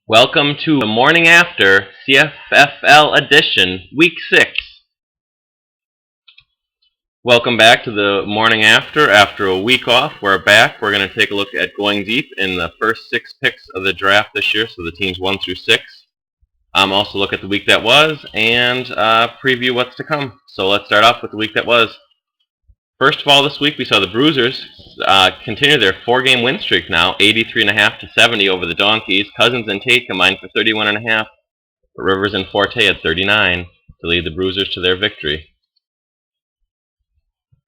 Welcome to the morning after CFFL edition, week 6. Welcome back to the morning after a week off. We're back. We're going to take a look at going deep in the first 6 picks of the draft this year, so the teams 1 through 6. Also look at the week that was and preview what's to come. So let's start off with the week that was. First of all, this week we saw the Bruisers continue their 4-game win streak now, 83.5 to 70 over the Donkeys. Cousins and Tate combined for 31.5, but Rivers and Forte had 39 to lead the Bruisers to their victory.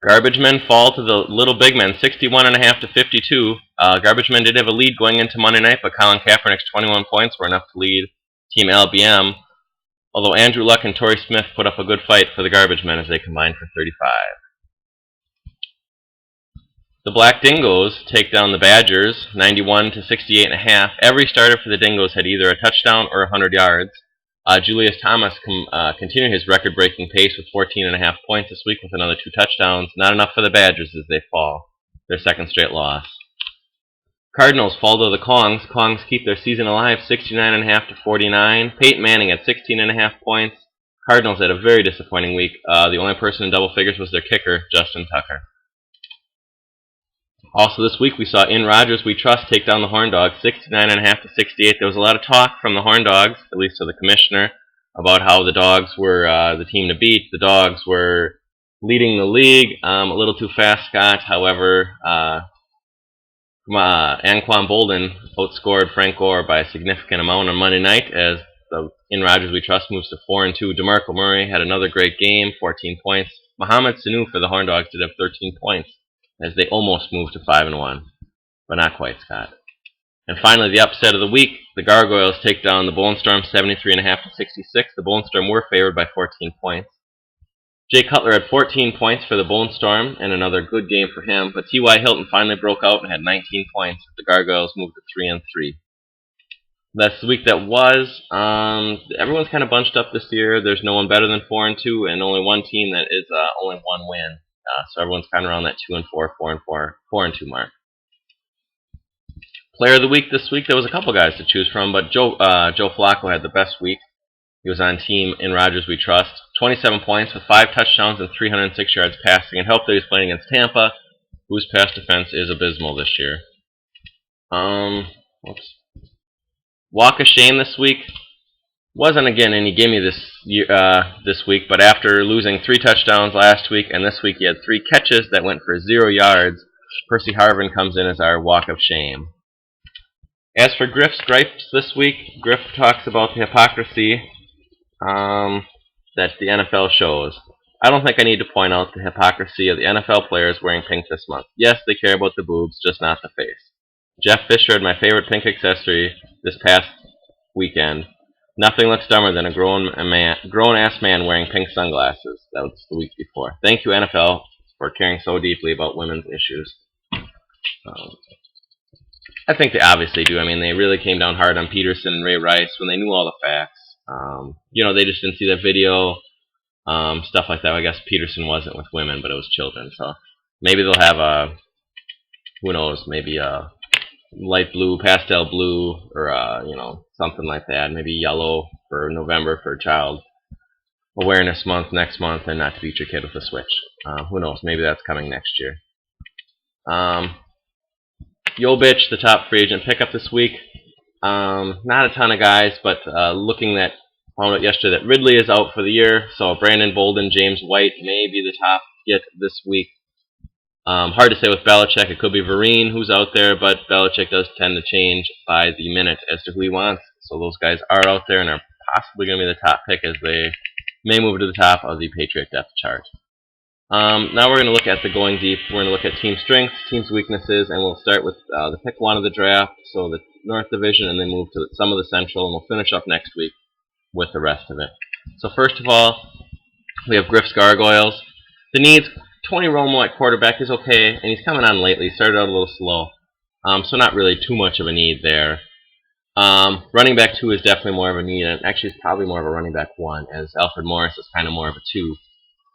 Garbage Men fall to the Little Big Men, 61.5 to 52. Garbage Men did have a lead going into Monday night, but Colin Kaepernick's 21 points were enough to lead Team LBM, although Andrew Luck and Torrey Smith put up a good fight for the Garbage Men as they combined for 35. The Black Dingoes take down the Badgers, 91 to 68.5. Every starter for the Dingoes had either a touchdown or 100 yards. Julius Thomas continued his record-breaking pace with 14.5 points this week with another 2 touchdowns. Not enough for the Badgers as they fall, their second straight loss. Cardinals fall to the Kongs. Kongs keep their season alive, 69.5 to 49. Peyton Manning at 16.5 points. Cardinals had a very disappointing week. The only person in double figures was their kicker, Justin Tucker. Also this week we saw In Rogers We Trust take down the Horn Dogs, 69.5 to 68. There was a lot of talk from the Horn Dogs, at least to the commissioner, about how the Dogs were the team to beat. The Dogs were leading the league, a little too fast, Scott. However, Anquan Bolden outscored Frank Gore by a significant amount on Monday night as the In Rogers We Trust moves to 4-2. DeMarco Murray had another great game, 14 points. Mohamed Sanu for the Horn Dogs did have 13 points, as they almost moved to 5-1, but not quite, Scott. And finally, the upset of the week, the Gargoyles take down the Bone Storm, 73.5 to 66. The Bone Storm were favored by 14 points. Jay Cutler had 14 points for the Bone Storm, and another good game for him, but T.Y. Hilton finally broke out and had 19 points. The Gargoyles moved to 3-3. That's the week that was. Everyone's kind of bunched up this year. There's no one better than 4-2, and only one team that is only one win. So everyone's kind of around that 2-4, 4-2 mark. Player of the week this week, there was a couple guys to choose from, but Joe Flacco had the best week. He was on team In Rogers We Trust. 27 points with 5 touchdowns and 306 yards passing, and helped that he's playing against Tampa, whose pass defense is abysmal this year. Walk of shame this week. Wasn't again any gimme this week, but after losing 3 touchdowns last week, and this week he had 3 catches that went for 0 yards, Percy Harvin comes in as our walk of shame. As for Griff's gripes this week, Griff talks about the hypocrisy that the NFL shows. I don't think I need to point out the hypocrisy of the NFL players wearing pink this month. Yes, they care about the boobs, just not the face. Jeff Fisher had my favorite pink accessory this past weekend. Nothing looks dumber than a grown-ass man wearing pink sunglasses. That was the week before. Thank you, NFL, for caring so deeply about women's issues. I think they obviously do. I mean, they really came down hard on Peterson and Ray Rice when they knew all the facts. They just didn't see that video, stuff like that. I guess Peterson wasn't with women, but it was children. So maybe they'll have who knows, maybe a light blue, pastel blue, or something like that. Maybe yellow for November for Child Awareness Month next month, and not to beat your kid with a switch. Who knows? Maybe that's coming next year. Yo Bitch, the top free agent pickup this week. Not a ton of guys, but found out yesterday that Ridley is out for the year, so Brandon Bolden, James White may be the top get this week. Hard to say with Belichick. It could be Vereen who's out there, but Belichick does tend to change by the minute as to who he wants. So those guys are out there and are possibly going to be the top pick as they may move to the top of the Patriot depth chart. Now we're going to look at the going deep. We're going to look at team strengths, team's weaknesses, and we'll start with the pick 1 of the draft, so the North Division, and then move to some of the Central, and we'll finish up next week with the rest of it. So first of all, we have Griff's Gargoyles. The needs: Tony Romo at quarterback is okay, and he's coming on lately. Started out a little slow, so not really too much of a need there. Running back 2 is definitely more of a need, and actually it's probably more of a running back 1, as Alfred Morris is kind of more of a 2.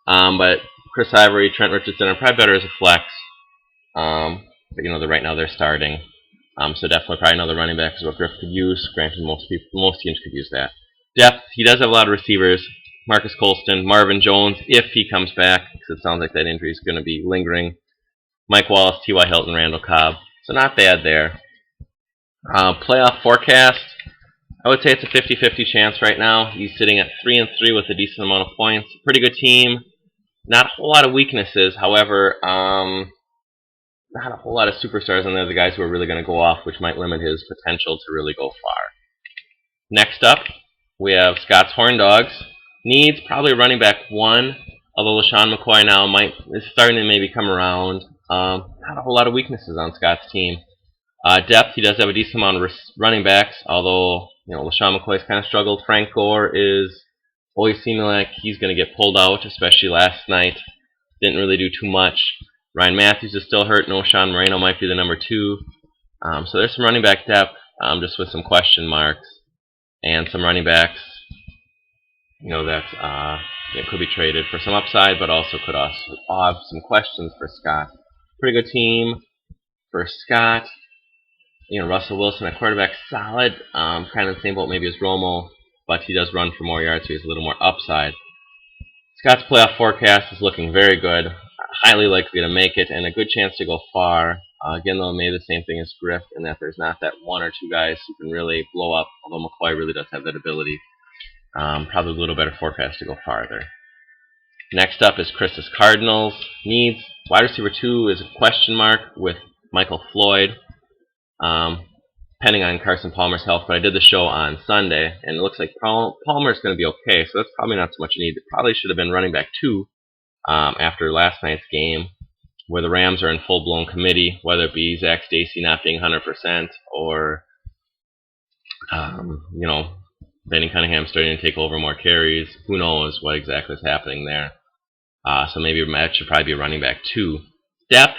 But Chris Ivory, Trent Richardson are probably better as a flex. But right now they're starting. So definitely probably another running back is what Griff could use. Granted, most teams could use that. Depth, he does have a lot of receivers. Marcus Colston, Marvin Jones, if he comes back, because it sounds like that injury is going to be lingering. Mike Wallace, T.Y. Hilton, Randall Cobb. So not bad there. Playoff forecast, I would say it's a 50-50 chance right now. He's sitting at 3-3 with a decent amount of points. Pretty good team. Not a whole lot of weaknesses, however, not a whole lot of superstars on there, the guys who are really going to go off, which might limit his potential to really go far. Next up, we have Scott's Horn Dogs. Needs probably running back 1, although LaShawn McCoy now is starting to maybe come around. Not a whole lot of weaknesses on Scott's team. Depth, he does have a decent amount of running backs, although LaShawn McCoy's kind of struggled. Frank Gore is always seeming like he's going to get pulled out, especially last night. Didn't really do too much. Ryan Matthews is still hurt. No, Sean Moreno might be the number 2. So there's some running back depth, just with some question marks. And some running backs, that could be traded for some upside, but also could also have some questions for Scott. Pretty good team for Scott. Russell Wilson at quarterback, solid. Kind of the same boat maybe as Romo, but he does run for more yards, so he has a little more upside. Scott's playoff forecast is looking very good. Highly likely to make it, and a good chance to go far. Again, though, maybe the same thing as Griff, in that there's not that 1 or 2 guys who can really blow up, although McCoy really does have that ability. Probably a little better forecast to go farther. Next up is Chris's Cardinals. Needs, wide receiver 2 is a question mark with Michael Floyd, depending on Carson Palmer's health, but I did the show on Sunday, and it looks like Palmer's going to be okay, so that's probably not so much you need. It probably should have been running back 2 after last night's game, where the Rams are in full-blown committee, whether it be Zach Stacy not being 100% or, Benny Cunningham starting to take over more carries. Who knows what exactly is happening there. So maybe that should probably be running back 2. Depth,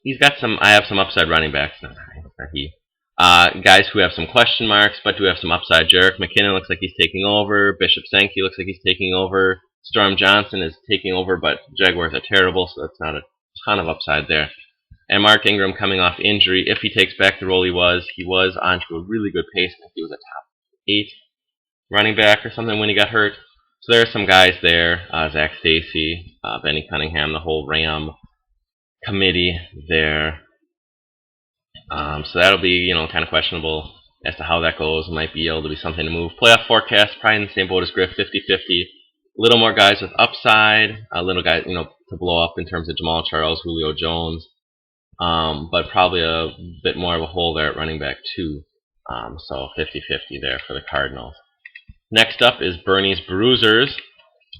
I have some upside running backs. Not he. Guys who have some question marks, but do have some upside. Jerick McKinnon looks like he's taking over. Bishop Sankey looks like he's taking over. Storm Johnson is taking over, but Jaguars are terrible, so that's not a ton of upside there. And Mark Ingram coming off injury, if he takes back the role he was onto a really good pace. I think he was a top 8 running back or something when he got hurt. So there are some guys there, Zach Stacy, Benny Cunningham, the whole Ram committee there. So that'll be, kind of questionable as to how that goes. It might be able to be something to move. Playoff forecast, probably in the same boat as Griff, 50-50. A little more guys with upside, a little guys, to blow up in terms of Jamal Charles, Julio Jones, but probably a bit more of a hole there at running back 2. So 50-50 there for the Cardinals. Next up is Bernie's Bruisers.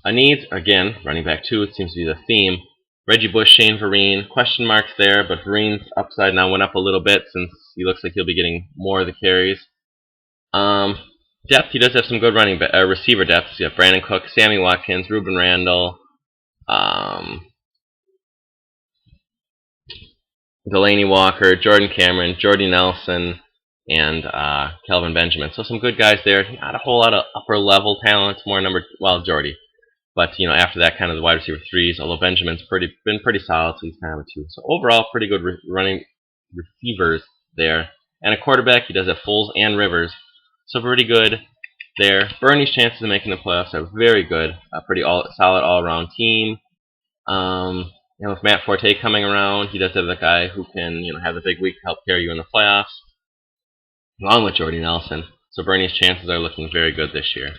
Needs, again, running back 2, it seems to be the theme. Reggie Bush, Shane Vereen, question marks there, but Vereen's upside now went up a little bit since he looks like he'll be getting more of the carries. Depth, he does have some good receiver depth. You have Brandon Cook, Sammy Watkins, Ruben Randall, Delaney Walker, Jordan Cameron, Jordy Nelson, and Kelvin Benjamin. So some good guys there. Not a whole lot of upper level talent. More Jordy. But after that, kind of the wide receiver 3s. Although Benjamin's been pretty solid, so he's kind of a 2. So overall, pretty good running receivers there. And a quarterback, he does have Foles and Rivers. So pretty good there. Bernie's chances of making the playoffs are very good. A pretty solid all-around team. With Matt Forte coming around, he does have the guy who can have the big week to help carry you in the playoffs, along with Jordy Nelson. So Bernie's chances are looking very good this year.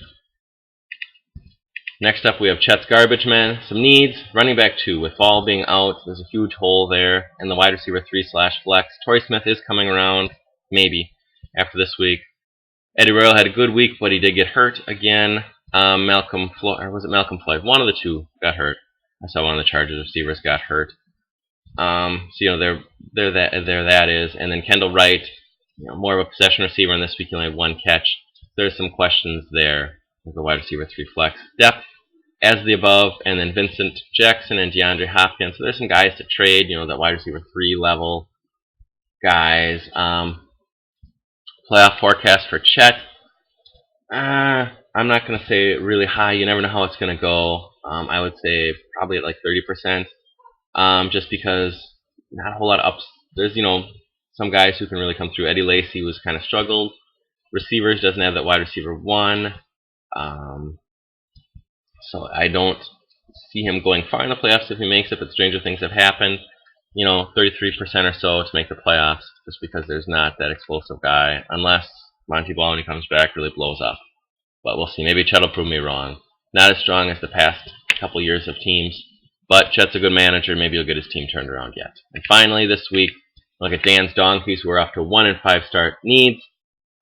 Next up, we have Chet's Garbage Men. Some needs. Running back 2. With Fall being out, there's a huge hole there. And the wide receiver 3/flex. Torrey Smith is coming around, maybe, after this week. Eddie Royal had a good week, but he did get hurt again. Malcolm Floyd? One of the 2 got hurt. I saw one of the Chargers receivers got hurt. There that is. And then Kendall Wright, more of a possession receiver, and this week he only had 1 catch. There's some questions there with the wide receiver 3/flex. Depth, as the above, and then Vincent Jackson and DeAndre Hopkins. So there's some guys to trade, that wide receiver 3 level guys. Playoff forecast for Chet. I'm not going to say really high. You never know how it's going to go. I would say probably at like 30%. Just because not a whole lot of ups. There's, some guys who can really come through. Eddie Lacy was kind of struggled. Receivers, doesn't have that wide receiver 1. So I don't see him going far in the playoffs if he makes it, but stranger things have happened. 33% or so to make the playoffs, just because there's not that explosive guy, unless Monty Ball, when he comes back, really blows up. But we'll see. Maybe Chet will prove me wrong. Not as strong as the past couple years of teams, but Chet's a good manager. Maybe he'll get his team turned around yet. And finally, this week, look at Dan's Donkeys, who are off to 1-5 start. Needs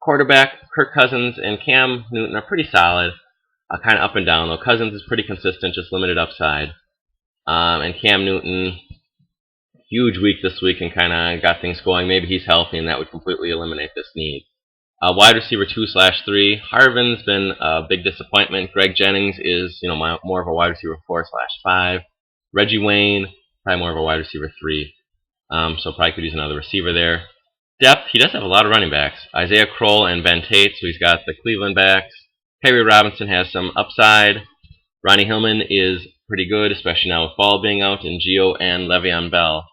quarterback. Kirk Cousins and Cam Newton are pretty solid. Kind of up and down, though. Cousins is pretty consistent, just limited upside. And Cam Newton, huge week this week and kind of got things going. Maybe he's healthy, and that would completely eliminate this need. Wide receiver 2/3. Harvin's been a big disappointment. Greg Jennings is, more of a wide receiver 4/5. Reggie Wayne, probably more of a wide receiver 3. So probably could use another receiver there. Depth, he does have a lot of running backs. Isaiah Kroll and Ben Tate, so he's got the Cleveland backs. Perry Robinson has some upside. Ronnie Hillman is pretty good, especially now with Ball being out, and Gio and Le'Veon Bell.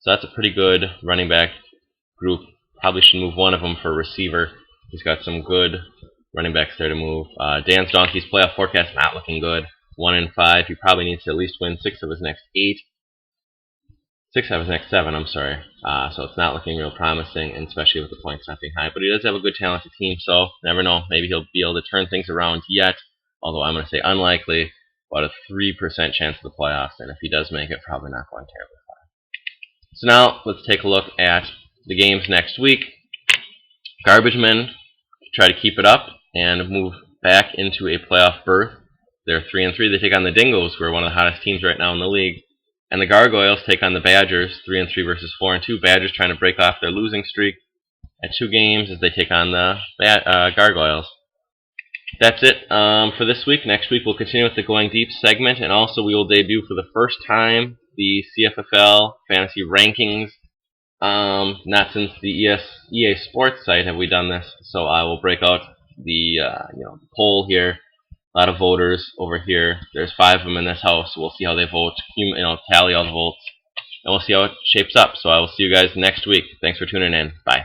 So that's a pretty good running back group. Probably should move one of them for a receiver. He's got some good running backs there to move. Dan's Donkeys playoff forecast not looking good. 1-5. He probably needs to at least win 6 of his next 8. 6 out of his next 7, I'm sorry. So it's not looking real promising, and especially with the points not being high. But he does have a good talented team, so never know. Maybe he'll be able to turn things around yet, although I'm going to say unlikely. About a 3% chance of the playoffs, and if he does make it, probably not going terribly far. So now let's take a look at the games next week. Garbage Men try to keep it up and move back into a playoff berth. They're 3-3. They take on the Dingoes, who are one of the hottest teams right now in the league. And the Gargoyles take on the Badgers, 3-3 versus 4-2. Badgers trying to break off their losing streak at 2 games as they take on the Gargoyles. That's it for this week. Next week we'll continue with the Going Deep segment, and also we will debut for the first time the CFFL Fantasy Rankings. Not since the EA Sports site have we done this, so I will break out the poll here. A lot of voters over here. There's 5 of them in this house, so we'll see how they vote, tally all the votes, and we'll see how it shapes up. So I will see you guys next week. Thanks for tuning in. Bye.